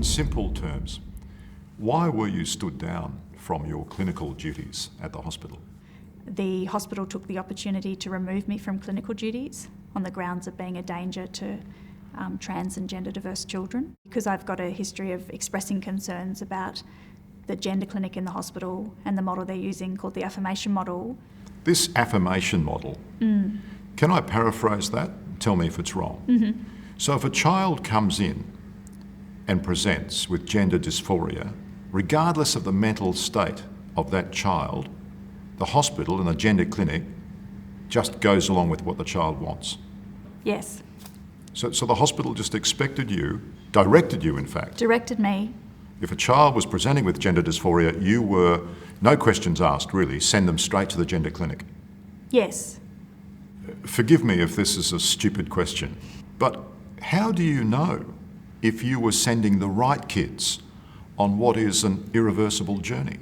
In simple terms, why were you stood down from your clinical duties at the hospital? The hospital took the opportunity to remove me from clinical duties on the grounds of being a danger to trans and gender diverse children, because I've got a history of expressing concerns about the gender clinic in the hospital and the model they're using called the affirmation model. This affirmation model, can I paraphrase that? Tell me if it's wrong. Mm-hmm. So if a child comes in and presents with gender dysphoria, regardless of the mental state of that child, the hospital and the gender clinic just goes along with what the child wants. Yes. So the hospital just expected you, directed you in fact. Directed me. If a child was presenting with gender dysphoria, you were, no questions asked really, send them straight to the gender clinic. Yes. Forgive me if this is a stupid question, but how do you know if you were sending the right kids on what is an irreversible journey?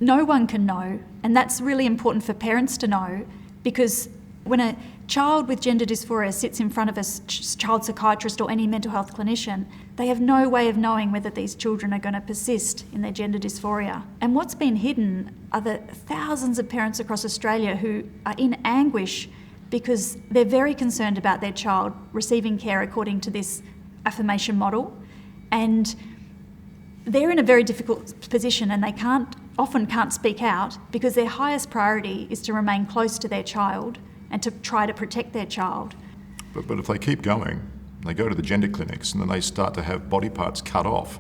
No one can know, and that's really important for parents to know, because when a child with gender dysphoria sits in front of a child psychiatrist or any mental health clinician, they have no way of knowing whether these children are going to persist in their gender dysphoria. And what's been hidden are the thousands of parents across Australia who are in anguish because they're very concerned about their child receiving care according to this affirmation model, and they're in a very difficult position, and they often can't speak out because their highest priority is to remain close to their child and to try to protect their child. But if they keep going, they go to the gender clinics and then they start to have body parts cut off,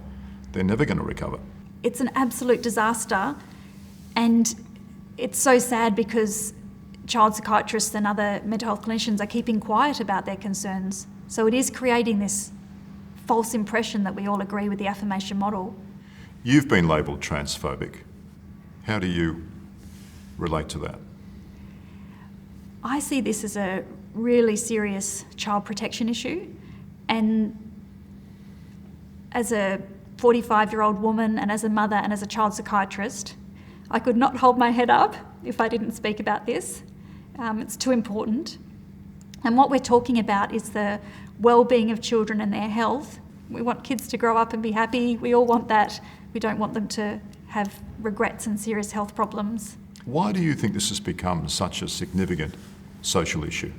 they're never going to recover. It's an absolute disaster, and it's so sad because child psychiatrists and other mental health clinicians are keeping quiet about their concerns. So it is creating this false impression that we all agree with the affirmation model. You've been labelled transphobic. How do you relate to that? I see this as a really serious child protection issue, and as a 45-year-old woman and as a mother and as a child psychiatrist, I could not hold my head up if I didn't speak about this. It's too important. And what we're talking about is the well-being of children and their health. We want kids to grow up and be happy. We all want that. We don't want them to have regrets and serious health problems. Why do you think this has become such a significant social issue?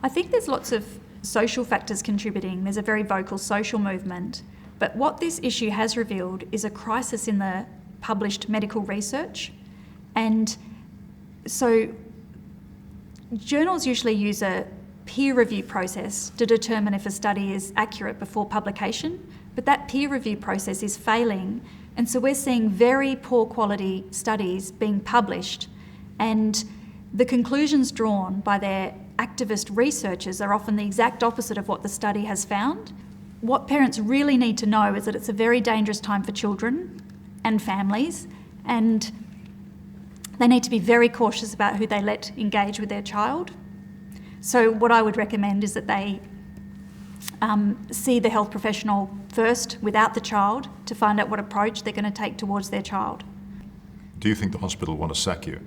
I think there's lots of social factors contributing. There's a very vocal social movement. But what this issue has revealed is a crisis in the published medical research. And so journals usually use a peer review process to determine if a study is accurate before publication, but that peer review process is failing. And so we're seeing very poor quality studies being published, and the conclusions drawn by their activist researchers are often the exact opposite of what the study has found. What parents really need to know is that it's a very dangerous time for children and families, and they need to be very cautious about who they let engage with their child. So what I would recommend is that they see the health professional first without the child to find out what approach they're going to take towards their child. Do you think the hospital want to sack you?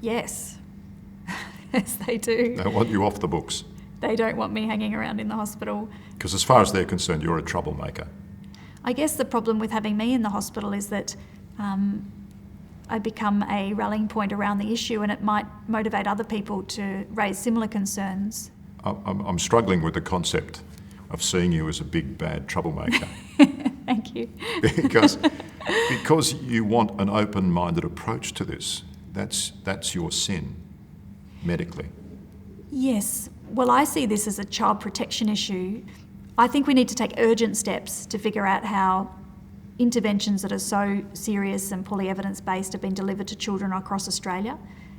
Yes. Yes, they do. They want you off the books? They don't want me hanging around in the hospital. Because as far as they're concerned, you're a troublemaker. I guess the problem with having me in the hospital is that I become a rallying point around the issue, and it might motivate other people to raise similar concerns. I'm struggling with the concept of seeing you as a big, bad troublemaker. Thank you. because you want an open-minded approach to this. That's your sin, medically. Yes. Well, I see this as a child protection issue. I think we need to take urgent steps to figure out how interventions that are so serious and poorly evidence-based have been delivered to children across Australia.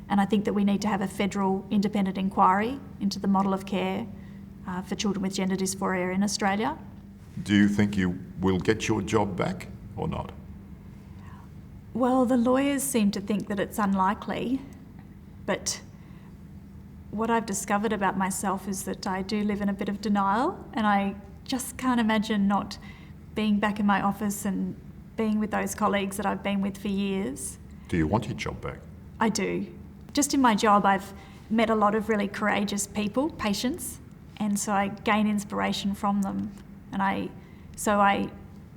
And I think that we need to have a federal independent inquiry into the model of care for children with gender dysphoria in Australia. Do you think you will get your job back or not? Well, the lawyers seem to think that it's unlikely, but what I've discovered about myself is that I do live in a bit of denial, and I just can't imagine not being back in my office and being with those colleagues that I've been with for years. Do you want your job back? I do. Just in my job, I've met a lot of really courageous people, patients, and so I gain inspiration from them, and I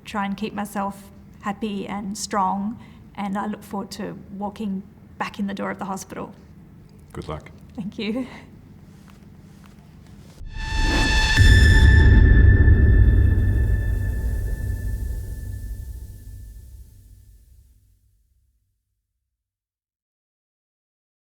try and keep myself happy and strong, and I look forward to walking back in the door of the hospital. Good luck. Thank you.